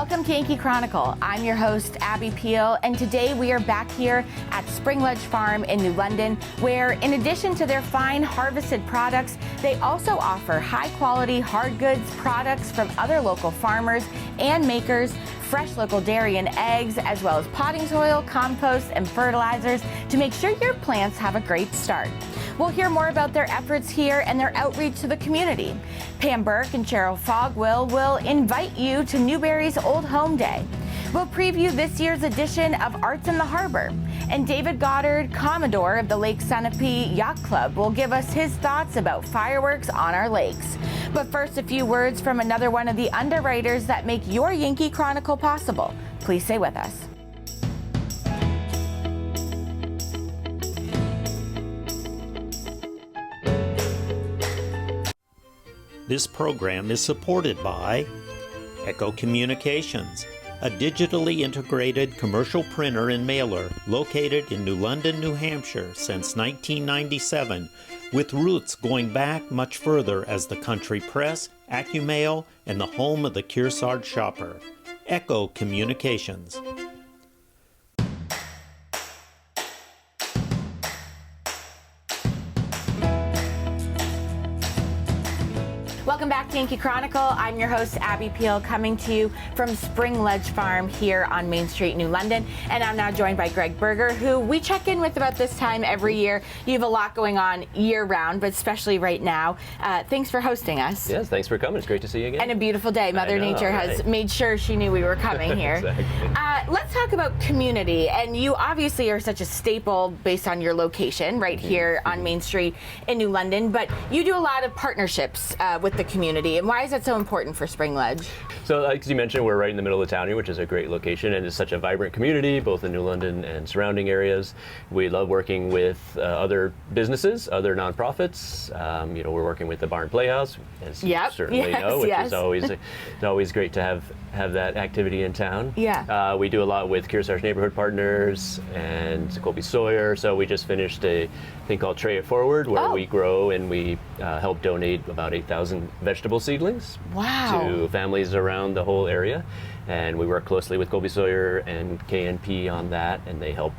Welcome to Yankee Chronicle. I'm your host, Abby Peel, and today we are back here at Spring Ledge Farm in New London, where in addition to their fine harvested products, they also offer high-quality hard goods products from other local farmers and makers, fresh local dairy and eggs, as well as potting soil, compost, and fertilizers to make sure your plants have a great start. We'll hear more about their efforts here and their outreach to the community. Pam Bryk and Cheryl Fogwill will invite you to Newbury's Old Home Day. We'll preview this year's edition of Arts in the Harbor. And David Goddard, commodore of the Lake Sunapee Yacht Club, will give us his thoughts about fireworks on our lakes. But first, a few words from another one of the underwriters that make your Yankee Chronicle possible. Please stay with us. This program is supported by Echo Communications, a digitally integrated commercial printer and mailer located in New London, New Hampshire since 1997, with roots going back much further as the country press, AccuMail, and the home of the Kearsarge shopper. Echo Communications. Welcome back to Yankee Chronicle. I'm your host, Abby Peel, coming to you from Spring Ledge Farm here on Main Street, New London. And I'm now joined by Greg Berger, who we check in with about this time every year. You have a lot going on year-round, but especially right now. Thanks for hosting us. Yes, thanks for coming. It's great to see you again. And a beautiful day. Mother Nature has made sure she knew we were coming here. Exactly. Let's talk about community. And you obviously are such a staple based on your location right here on Main Street in New London, but you do a lot of partnerships with the community. And why is that so important for Spring Ledge? So, like you mentioned, we're right in the middle of town here, which is a great location, and it's such a vibrant community, both in New London and surrounding areas. We love working with other businesses, other nonprofits. We're working with the Barn Playhouse, as you certainly know, which is always great to have that activity in town. Yeah. We do a lot with Kearsarge Neighborhood Partners and Colby Sawyer. So we just finished a thing called Tray It Forward, where we grow and we help donate about 8,000 vegetable seedlings to families around the whole area. And we work closely with Colby Sawyer and KNP on that, and they help.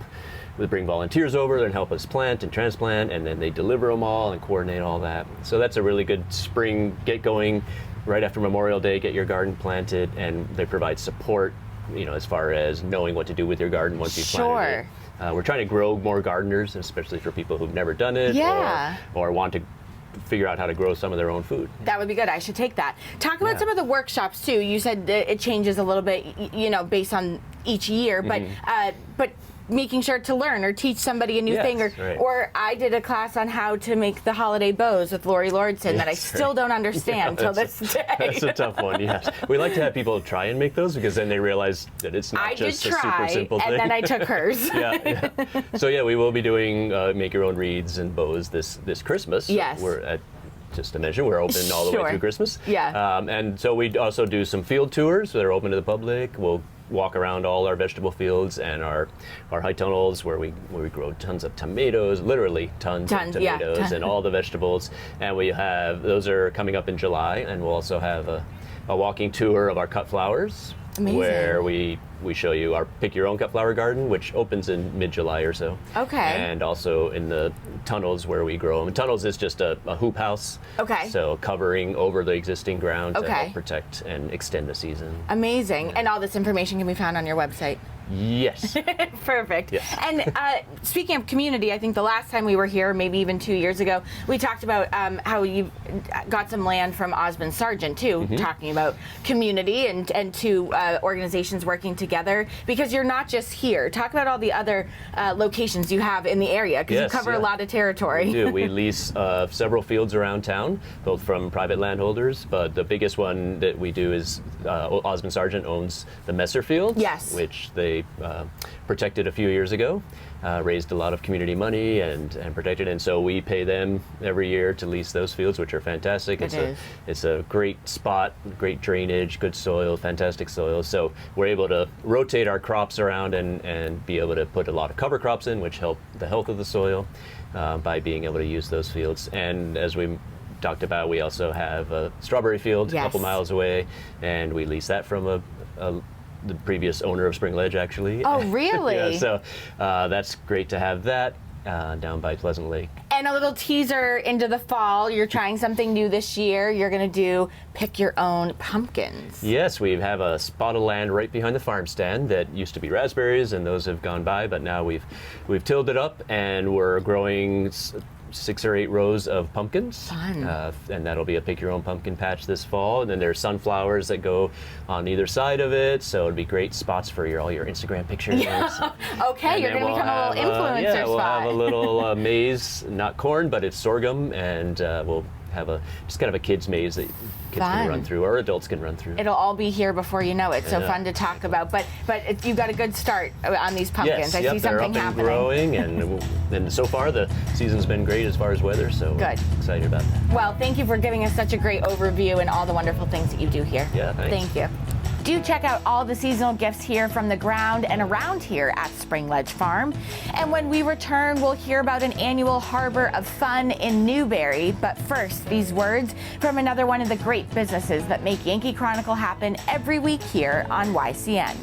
They bring volunteers over and help us plant and transplant, and then they deliver them all and coordinate all that. So that's a really good spring get going right after Memorial Day, get your garden planted, and they provide support, as far as knowing what to do with your garden once you've planted it. We're trying to grow more gardeners, especially for people who've never done it or want to figure out how to grow some of their own food. That would be good. I should take that. Talk about some of the workshops too. You said that it changes a little bit, based on each year, but making sure to learn or teach somebody a new thing. Or I did a class on how to make the holiday bows with Lori Lordson that I still don't understand till this day. That's a tough one, yes. We like to have people try and make those because then they realize that it's not just a super simple thing. And then I took hers. So we will be doing make your own wreaths and bows this Christmas. Yes. Just to mention, we're open all the way through Christmas. Yeah. And so we also do some field tours that are open to the public. We'll walk around all our vegetable fields and our high tunnels where we grow tons of tomatoes, literally tons of tomatoes and all the vegetables. And those are coming up in July, and we'll also have a walking tour of our cut flowers. Amazing. Where we show you our pick your own cut flower garden, which opens in mid-July or so. Okay. And also in the tunnels where we grow them. Tunnels is just a hoop house. Okay. So covering over the existing ground to help protect and extend the season. Amazing. And all this information can be found on your website. Yes. Perfect. Yes. And speaking of community, I think the last time we were here, maybe even 2 years ago, we talked about how you got some land from Osmond Sargent too, talking about community and two organizations working together, because you're not just here. Talk about all the other locations you have in the area, because you cover a lot of territory. We do. We lease several fields around town, both from private landholders, but the biggest one that we do is Osmond Sargent owns the Messer Field, which they protected a few years ago, raised a lot of community money and protected, and so we pay them every year to lease those fields, which are fantastic. It's a great spot, great drainage, good soil, fantastic soil. So we're able to rotate our crops around and be able to put a lot of cover crops in, which help the health of the soil by being able to use those fields. And as we talked about, we also have a strawberry field a couple miles away, and we lease that from a the previous owner of Spring Ledge, actually. Oh, really? Yeah, so that's great to have that down by Pleasant Lake. And a little teaser into the fall. You're trying something new this year. You're going to do pick your own pumpkins. Yes, we have a spot of land right behind the farm stand that used to be raspberries, and those have gone by. But now we've tilled it up, and we're growing 6 or 8 rows of pumpkins. Fun. And that'll be a pick your own pumpkin patch this fall. And then there's sunflowers that go on either side of it, so it'd be great spots for all your Instagram pictures. Yeah. Okay, you're going to become a little influencer yeah, we'll spot. have a little maze, not corn, but it's sorghum, and we'll have just kind of a kids maze that kids can run through, or adults can run through. It'll all be here before you know it. So fun to talk about. But you got a good start on these pumpkins. Yes, I see something they're up happening. and growing, and so far the season's been great as far as weather. So good. We're excited about that. Well, thank you for giving us such a great overview and all the wonderful things that you do here. Yeah, thanks. Thank you. Do check out all the seasonal gifts here from the ground and around here at Spring Ledge Farm. And when we return, we'll hear about an annual Harbor of Fun in Newbury. But first, these words from another one of the great businesses that make Yankee Chronicle happen every week here on YCN.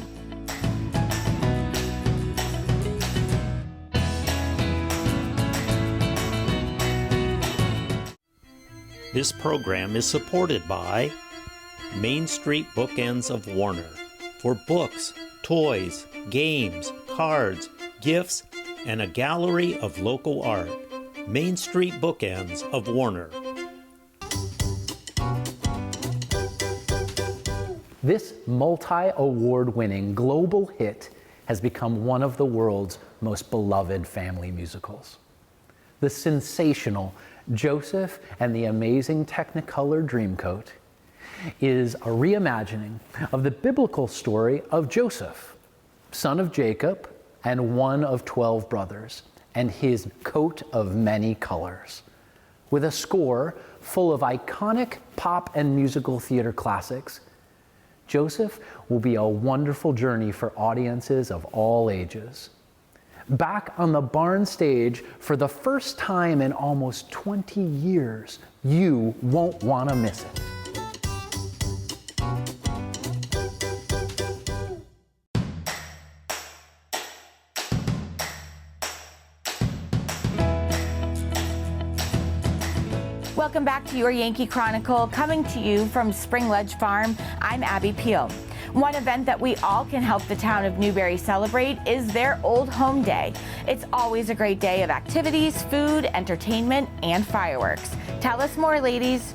This program is supported by Main Street Bookends of Warner for books, toys, games, cards, gifts, and a gallery of local art. Main Street Bookends of Warner. This multi-award-winning global hit has become one of the world's most beloved family musicals. The sensational Joseph and the Amazing Technicolor Dreamcoat is a reimagining of the biblical story of Joseph, son of Jacob and one of 12 brothers, and his coat of many colors. With a score full of iconic pop and musical theater classics, Joseph will be a wonderful journey for audiences of all ages. Back on the barn stage for the first time in almost 20 years, you won't want to miss it. Welcome back to your Yankee Chronicle, coming to you from Spring Ledge Farm. I'm Abby Peel. One event that we all can help the town of Newbury celebrate is their Old Home Day. It's always a great day of activities, food, entertainment, and fireworks. Tell us more, ladies.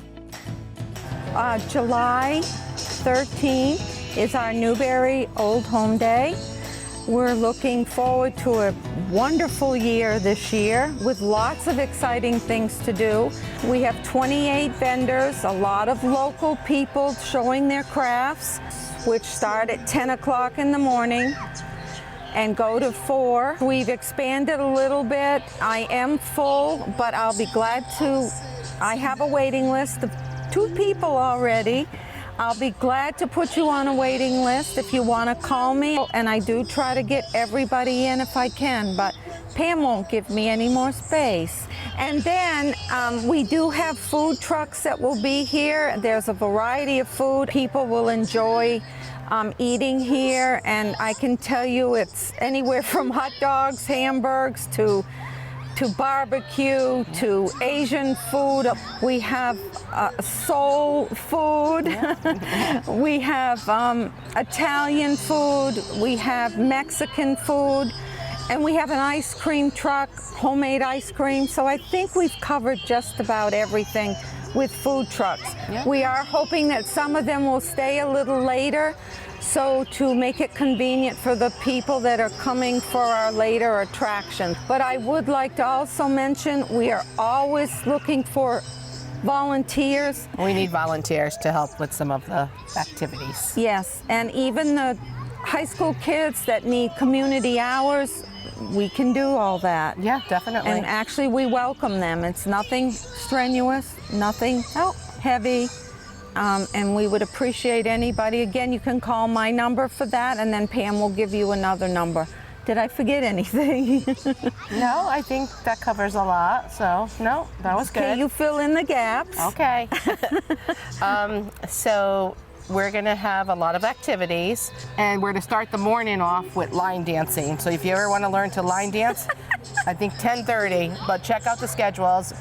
July 13th is our Newbury Old Home Day. We're looking forward to a wonderful year this year with lots of exciting things to do. We have 28 vendors, a lot of local people showing their crafts, which start at 10 o'clock in the morning and go to 4. We've expanded a little bit. I am full, but I'll be glad to. I have a waiting list of 2 people already. I'll be glad to put you on a waiting list if you want to call me, and I do try to get everybody in if I can, but Pam won't give me any more space. And then we do have food trucks that will be here. There's a variety of food people will enjoy eating here, and I can tell you it's anywhere from hot dogs, hamburgers, to barbecue, to Asian food. We have soul food. We have Italian food. We have Mexican food. And we have an ice cream truck, homemade ice cream. So I think we've covered just about everything with food trucks. Yeah. We are hoping that some of them will stay a little later, so to make it convenient for the people that are coming for our later attractions. But I would like to also mention we are always looking for volunteers. We need volunteers to help with some of the activities. Yes, and even the high school kids that need community hours, we can do all that. Yeah, definitely. And actually we welcome them. It's nothing strenuous, nothing heavy. And we would appreciate anybody. Again, you can call my number for that, and then Pam will give you another number. Did I forget anything? No, I think that covers a lot. So, no, that was good. Okay, you fill in the gaps. Okay. So We're going to have a lot of activities, and we're going to start the morning off with line dancing. So if you ever want to learn to line dance, I think 10:30, but check out the schedules.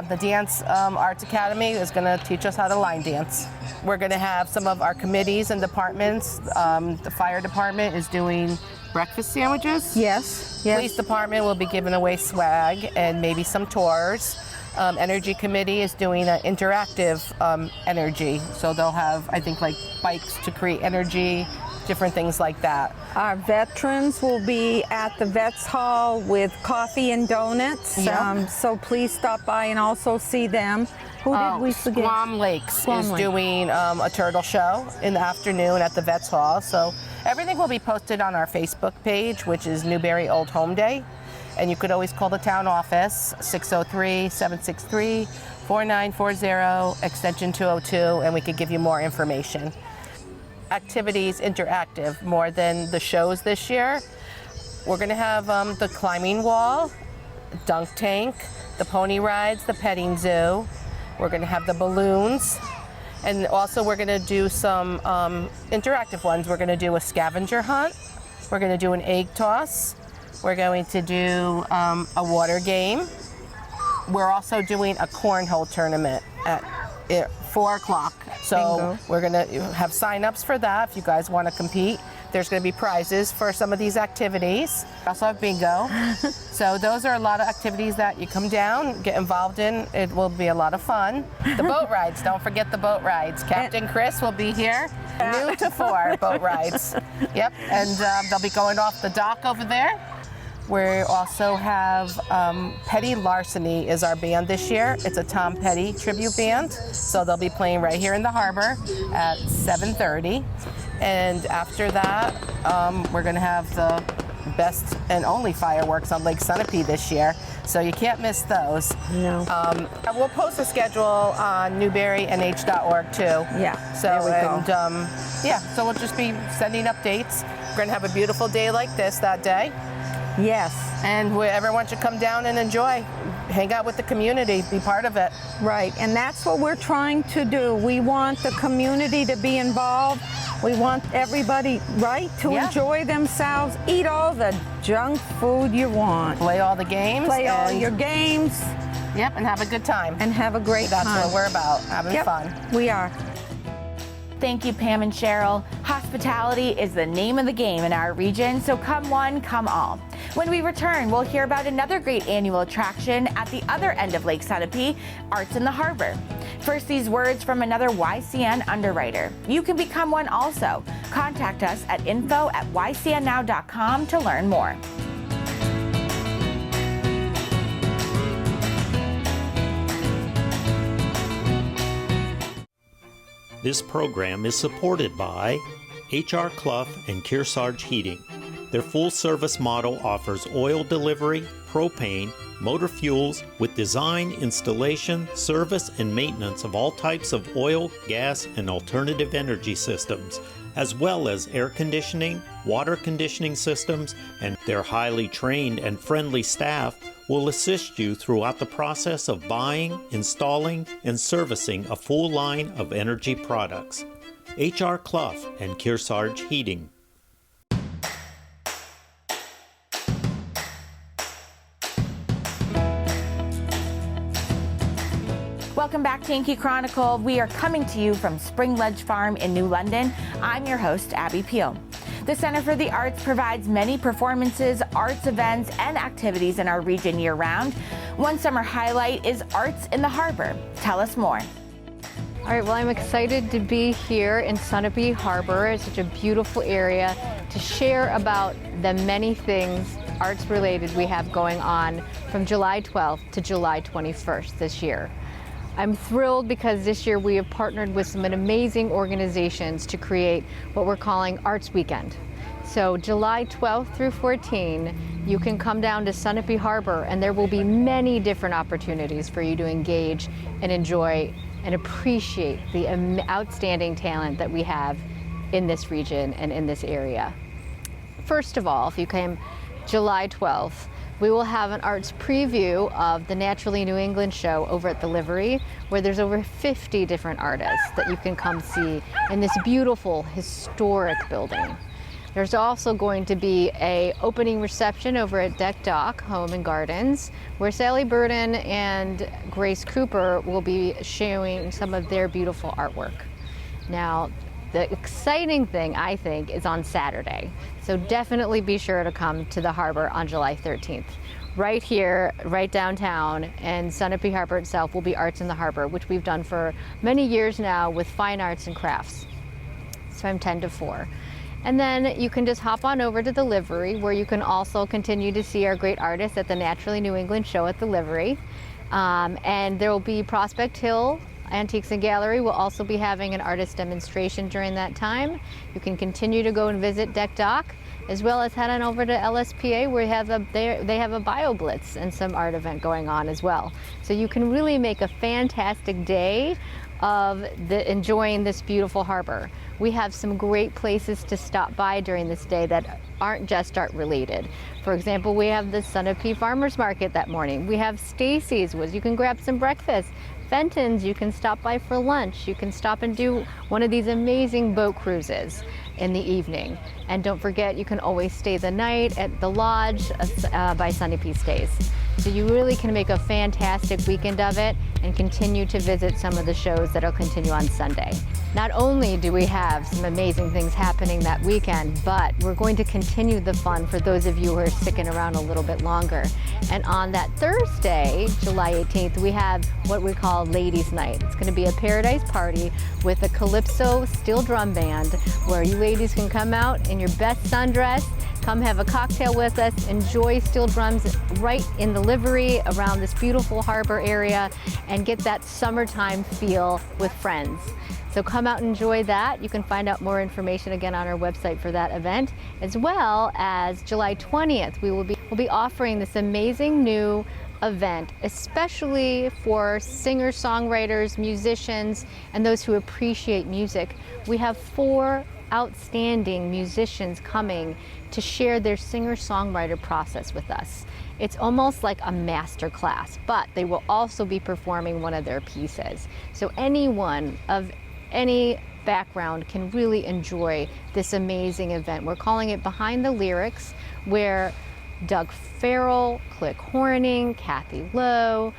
The Dance Arts Academy is going to teach us how to line dance. We're going to have some of our committees and departments. The fire department is doing breakfast sandwiches. Yes. Police department will be giving away swag and maybe some tours. Energy committee is doing an interactive energy. So they'll have, I think, like bikes to create energy, different things like that. Our veterans will be at the Vets Hall with coffee and donuts. Yep. So please stop by and also see them. Who did we forget? Squam Lakes Squam is Lake. doing a turtle show in the afternoon at the Vets Hall. So everything will be posted on our Facebook page, which is Newbury Old Home Day. And you could always call the town office, 603-763-4940, extension 202, and we could give you more information. Activities interactive more than the shows this year. We're going to have the climbing wall, dunk tank, the pony rides, the petting zoo. We're going to have the balloons, and also we're going to do some interactive ones. We're going to do a scavenger hunt. We're going to do an egg toss. We're going to do a water game. We're also doing a cornhole tournament at 4 o'clock. So Bingo. we're going to have sign-ups for that if you guys want to compete. There's going to be prizes for some of these activities. We also have bingo. So those are a lot of activities that you come down, get involved in. It will be a lot of fun. The boat rides, don't forget the boat rides. Captain Chris will be here, noon to 4 boat rides. Yep, and they'll be going off the dock over there. We also have Petty Larceny is our band this year. It's a Tom Petty tribute band. So they'll be playing right here in the harbor at 7:30. And after that, we're going to have the best and only fireworks on Lake Sunapee this year. So you can't miss those. No. We'll post a schedule on newburynh.org too. Yeah, So there we go. and so we'll just be sending updates. We're going to have a beautiful day like this that day. Yes. And everyone should come down and enjoy, hang out with the community, be part of it. Right, and that's what we're trying to do. We want the community to be involved. We want everybody, right, to Yeah. enjoy themselves, eat all the junk food you want. Play all the games. Play all and- your games Yep, and have a good time. and have a great That's time. what we're about, having Yep, fun. we are. Thank you, Pam and Cheryl. Hospitality is the name of the game in our region, so come one, come all. When we return, we'll hear about another great annual attraction at the other end of Lake Sunapee, Arts in the Harbor. First, these words from another YCN underwriter. You can become one also. Contact us at info@ycnnow.com to learn more. This program is supported by H.R. Clough and Kearsarge Heating. Their full-service model offers oil delivery, propane, motor fuels with design, installation, service, and maintenance of all types of oil, gas, and alternative energy systems, as well as air conditioning, water conditioning systems, and their highly trained and friendly staff will assist you throughout the process of buying, installing, and servicing a full line of energy products. H.R. Clough and Kearsarge Heating. Welcome back to Yankee Chronicle. We are coming to you from Spring Ledge Farm in New London. I'm your host, Abby Peel. The Center for the Arts provides many performances, arts events, and activities in our region year-round. One summer highlight is Arts in the Harbor. Tell us more. All right, well, I'm excited to be here in Sunapee Harbor. It's such a beautiful area to share about the many things arts-related we have going on from July 12th to July 21st this year. I'm thrilled because this year we have partnered with some amazing organizations to create what we're calling Arts Weekend. So July 12th through 14, you can come down to Sunapee Harbor and there will be many different opportunities for you to engage and enjoy and appreciate the outstanding talent that we have in this region and in this area. First of all, if you came July 12th, we will have an arts preview of the Naturally New England show over at the Livery, where there's over 50 different artists that you can come see in this beautiful historic building. There's also going to be a opening reception over at Deck Dock Home and Gardens, where Sally Burden and Grace Cooper will be showing some of their beautiful artwork. Now, the exciting thing, I think, is on Saturday. So definitely be sure to come to the harbor on July 13th. Right here, right downtown, and Sunapee Harbor itself will be Arts in the Harbor, which we've done for many years now with fine arts and crafts. So from 10 to 4. And then you can just hop on over to the Livery, where you can also continue to see our great artists at the Naturally New England show at the Livery. And there will be Prospect Hill Antiques and Gallery will also be having an artist demonstration during that time. You can continue to go and visit Deck Dock, as well as head on over to LSPA, where they have a Bio Blitz and some art event going on as well. So you can really make a fantastic day of enjoying this beautiful harbor. We have some great places to stop by during this day that aren't just art related. For example, we have the Sunapee Farmers Market that morning. We have Stacy's, where you can grab some breakfast. Fenton's, you can stop by for lunch. You can stop and do one of these amazing boat cruises in the evening. And don't forget, you can always stay the night at the lodge by Sunapee Stays. So you really can make a fantastic weekend of it and continue to visit some of the shows that'll continue on Sunday. Not only do we have some amazing things happening that weekend, but we're going to continue the fun for those of you who are sticking around a little bit longer. And on that Thursday, July 18th, we have what we call Ladies Night. It's going to be a paradise party with a Calypso steel drum band, where you ladies can come out in your best sundress, come have a cocktail with us, enjoy steel drums right in the Livery around this beautiful harbor area, and get that summertime feel with friends. So come out and enjoy that. You can find out more information again on our website for that event, as well as July 20th. We'll be offering this amazing new event, especially for singers, songwriters, musicians, and those who appreciate music. We have 4 outstanding musicians coming to share their singer-songwriter process with us. It's almost like a master class, but they will also be performing one of their pieces. So anyone of any background can really enjoy this amazing event. We're calling it Behind the Lyrics, where Doug Farrell, Click Horning, Kathy Lowe,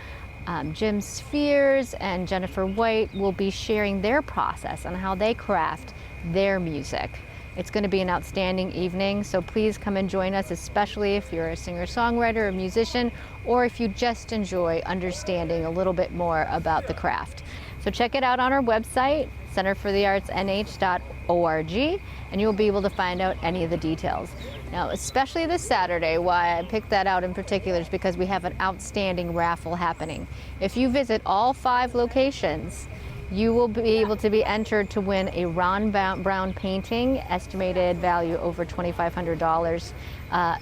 Jim Spheres, and Jennifer White will be sharing their process on how they craft their music. It's going to be an outstanding evening, so please come and join us, especially if you're a singer-songwriter or musician, or if you just enjoy understanding a little bit more about the craft. So check it out on our website, centerfortheartsnh.org, and you'll be able to find out any of the details. Now, especially this Saturday, why I picked that out in particular is because we have an outstanding raffle happening. If you visit all 5 locations, you will be able to be entered to win a Ron Brown painting, estimated value over $2,500,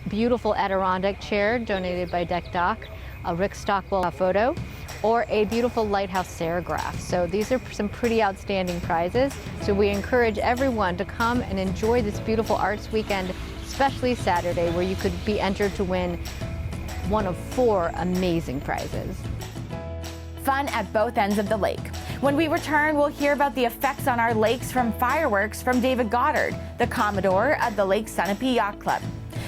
beautiful Adirondack chair donated by Deck Dock, a Rick Stockwell photo, or a beautiful lighthouse seraph. So these are some pretty outstanding prizes. So we encourage everyone to come and enjoy this beautiful arts weekend, especially Saturday, where you could be entered to win one of 4 amazing prizes. Fun at both ends of the lake. When we return, we'll hear about the effects on our lakes from fireworks from David Goddard, the commodore of the Lake Sunapee Yacht Club.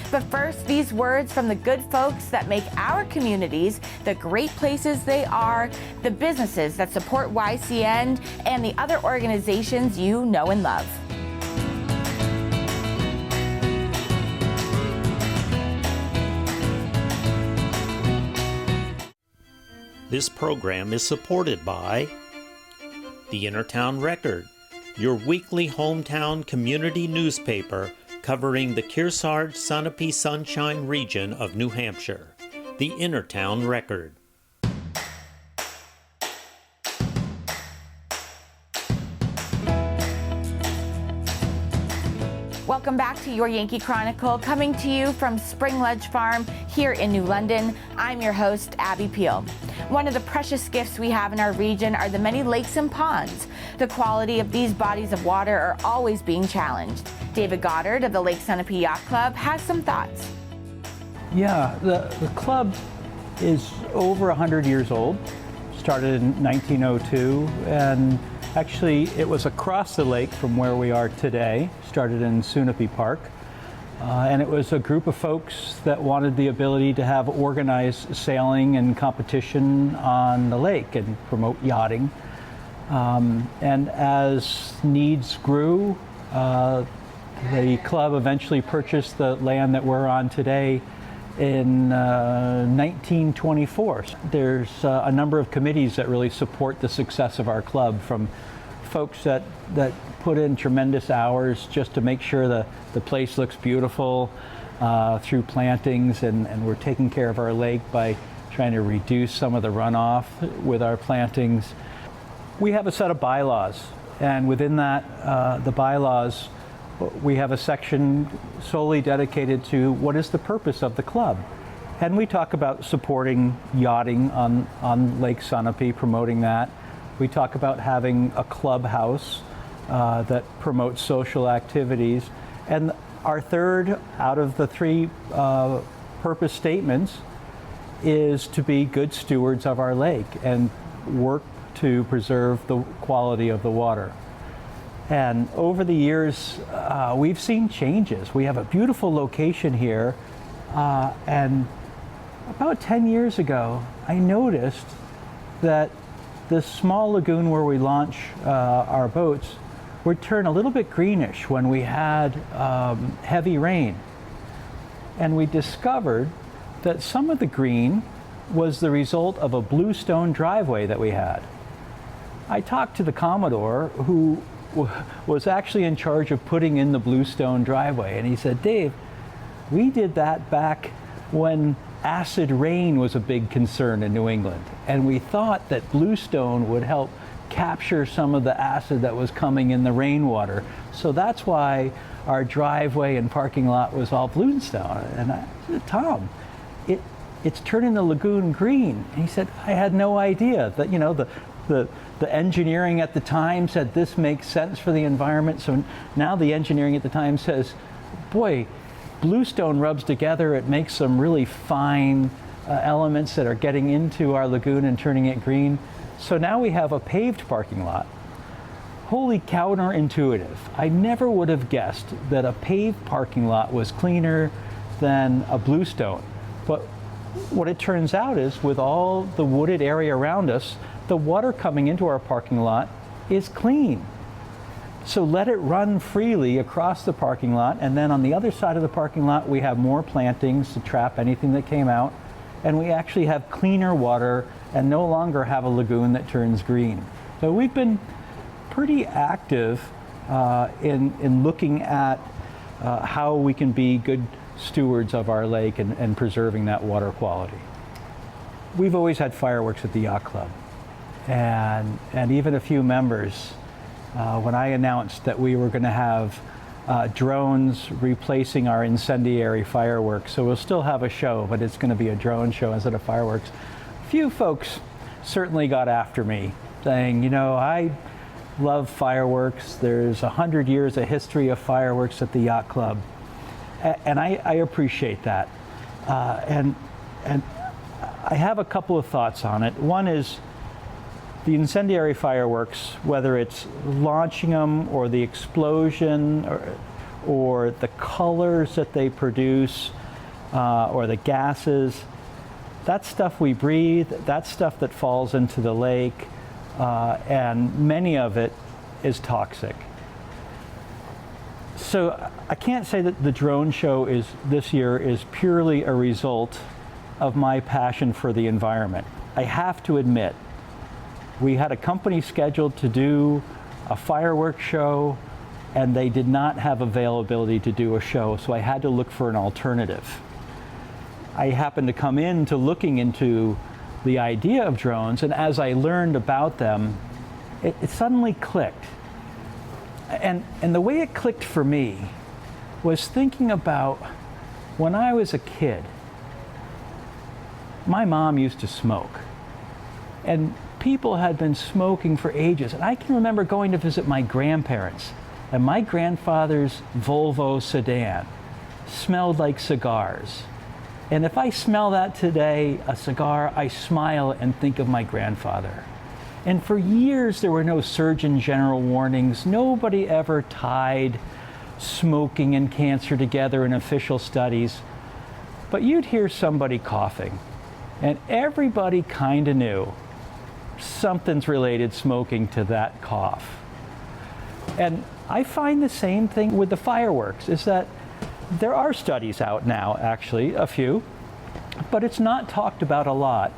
But first, these words from the good folks that make our communities the great places they are, the businesses that support YCN, and the other organizations you know and love. This program is supported by the Innertown Record, your weekly hometown community newspaper covering the Kearsarge-Sunapee Sunshine region of New Hampshire. The Innertown Record. Welcome back to your Yankee Chronicle, coming to you from Spring Ledge Farm here in New London. I'm your host, Abby Peel. One of the precious gifts we have in our region are the many lakes and ponds. The quality of these bodies of water are always being challenged. David Goddard of the Lake Sunapee Yacht Club has some thoughts. Yeah, the club is over 100 years old. Started in 1902, and actually it was across the lake from where we are today. Started in Sunapee Park. And it was a group of folks that wanted the ability to have organized sailing and competition on the lake and promote yachting. And as needs grew, the club eventually purchased the land that we're on today in 1924. There's a number of committees that really support the success of our club, from folks that put in tremendous hours just to make sure the place looks beautiful through plantings, and we're taking care of our lake by trying to reduce some of the runoff with our plantings. We have a set of bylaws, and within that, the bylaws, we have a section solely dedicated to what is the purpose of the club. And we talk about supporting yachting on Lake Sunapee, promoting that. We talk about having a clubhouse that promotes social activities. And our third out of the three purpose statements is to be good stewards of our lake and work to preserve the quality of the water. And over the years, we've seen changes. We have a beautiful location here, and about 10 years ago, I noticed that this small lagoon where we launch our boats would turn a little bit greenish when we had heavy rain. And we discovered that some of the green was the result of a bluestone driveway that we had. I talked to the commodore, who was actually in charge of putting in the bluestone driveway, and he said, "Dave, we did that back when acid rain was a big concern in New England, and we thought that bluestone would help capture some of the acid that was coming in the rainwater, so that's why our driveway and parking lot was all bluestone." And I said, "Tom, it's turning the lagoon green." And he said, "I had no idea that, you know, the engineering at the time said this makes sense for the environment." So now the engineering at the time says, boy, bluestone rubs together, it makes some really fine elements that are getting into our lagoon and turning it green. So now we have a paved parking lot. Wholly counterintuitive. I never would have guessed that a paved parking lot was cleaner than a bluestone. But what it turns out is, with all the wooded area around us, the water coming into our parking lot is clean. So let it run freely across the parking lot, and then on the other side of the parking lot we have more plantings to trap anything that came out, and we actually have cleaner water and no longer have a lagoon that turns green. So we've been pretty active in looking at how we can be good stewards of our lake and preserving that water quality. We've always had fireworks at the yacht club. And even a few members, when I announced that we were going to have drones replacing our incendiary fireworks, so we'll still have a show, but it's going to be a drone show instead of fireworks, a few folks certainly got after me, saying, you know, I love fireworks. There's 100 years of history of fireworks at the yacht club, and I appreciate that. And I have a couple of thoughts on it. One is, the incendiary fireworks, whether it's launching them or the explosion or the colors that they produce or the gases, that's stuff we breathe, that's stuff that falls into the lake, and many of it is toxic. So I can't say that the drone show this year is purely a result of my passion for the environment. I have to admit, we had a company scheduled to do a fireworks show, and they did not have availability to do a show, so I had to look for an alternative. I happened to come into looking into the idea of drones, and as I learned about them, it suddenly clicked. And the way it clicked for me was thinking about when I was a kid. My mom used to smoke, and people had been smoking for ages. And I can remember going to visit my grandparents, and my grandfather's Volvo sedan smelled like cigars. And if I smell that today, a cigar, I smile and think of my grandfather. And for years, there were no Surgeon General warnings. Nobody ever tied smoking and cancer together in official studies. But you'd hear somebody coughing, and everybody kind of knew something's related smoking to that cough. And I find the same thing with the fireworks, is that there are studies out now, actually, a few, but it's not talked about a lot.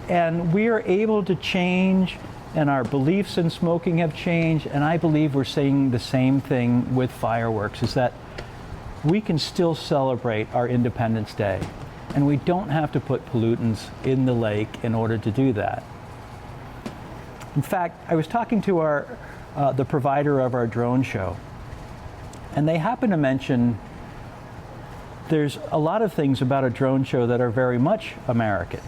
And we are able to change, and our beliefs in smoking have changed, and I believe we're saying the same thing with fireworks, is that we can still celebrate our Independence Day, and we don't have to put pollutants in the lake in order to do that. In fact, I was talking to the provider of our drone show, and they happened to mention there's a lot of things about a drone show that are very much American.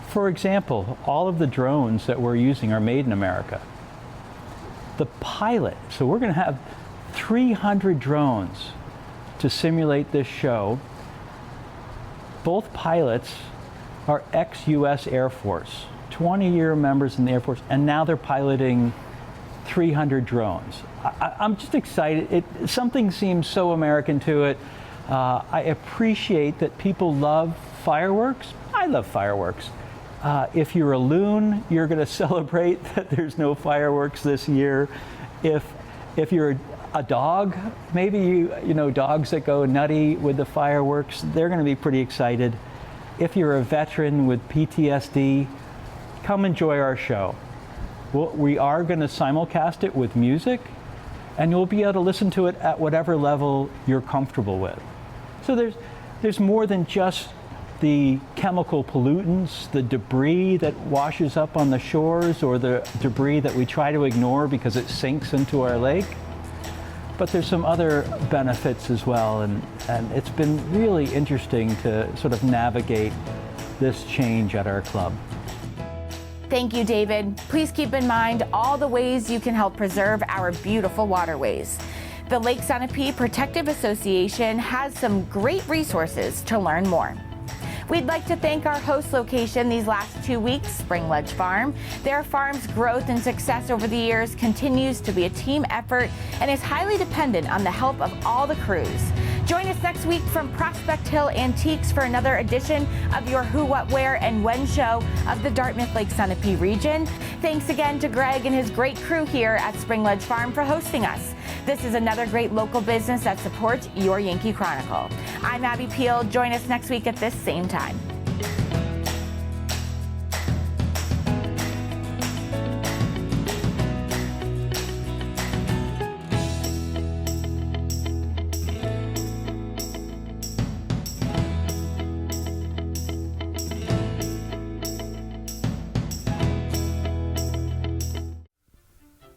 For example, all of the drones that we're using are made in America. The pilot, so we're going to have 300 drones to simulate this show. Both pilots are ex-US Air Force, 20-year members in the Air Force, and now they're piloting 300 drones. I'm just excited. Something seems so American to it. I appreciate that people love fireworks. I love fireworks. If you're a loon, you're going to celebrate that there's no fireworks this year. If you're a dog, maybe you know dogs that go nutty with the fireworks, they're going to be pretty excited. If you're a veteran with PTSD, come enjoy our show. We are going to simulcast it with music, and you'll be able to listen to it at whatever level you're comfortable with. So there's more than just the chemical pollutants, the debris that washes up on the shores, or the debris that we try to ignore because it sinks into our lake. But there's some other benefits as well, and it's been really interesting to sort of navigate this change at our club. Thank you, David. Please keep in mind all the ways you can help preserve our beautiful waterways. The Lake Sunapee Protective Association has some great resources to learn more. We'd like to thank our host location these last 2 weeks, Spring Ledge Farm. Their farm's growth and success over the years continues to be a team effort and is highly dependent on the help of all the crews. Join us next week from Prospect Hill Antiques for another edition of your Who, What, Where, and When show of the Dartmouth Lake Sunapee region. Thanks again to Greg and his great crew here at Spring Ledge Farm for hosting us. This is another great local business that supports your Yankee Chronicle. I'm Abby Peel. Join us next week at this same time.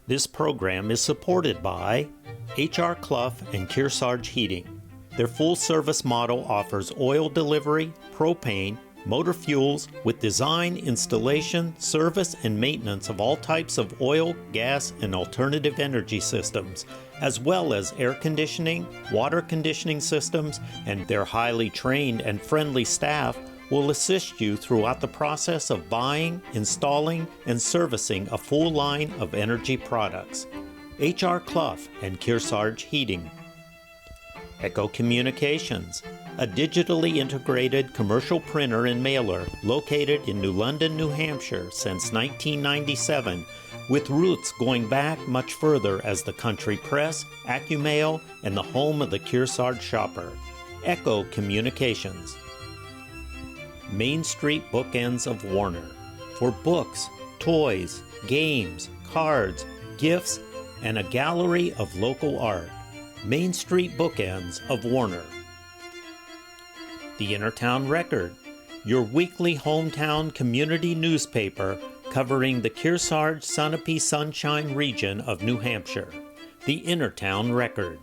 This program is supported by H.R. Clough and Kearsarge Heating. Their full-service model offers oil delivery, propane, motor fuels with design, installation, service, and maintenance of all types of oil, gas, and alternative energy systems, as well as air conditioning, water conditioning systems, and their highly trained and friendly staff will assist you throughout the process of buying, installing, and servicing a full line of energy products. H.R. Clough and Kearsarge Heating. Echo Communications, a digitally integrated commercial printer and mailer located in New London, New Hampshire since 1997, with roots going back much further as the country press, AccuMail, and the home of the Kearsarge shopper. Echo Communications. Main Street Bookends of Warner, for books, toys, games, cards, gifts, and a gallery of local art. Main Street Bookends of Warner. The Innertown Record, your weekly hometown community newspaper covering the Kearsarge Sunapee Sunshine region of New Hampshire. The Innertown Record.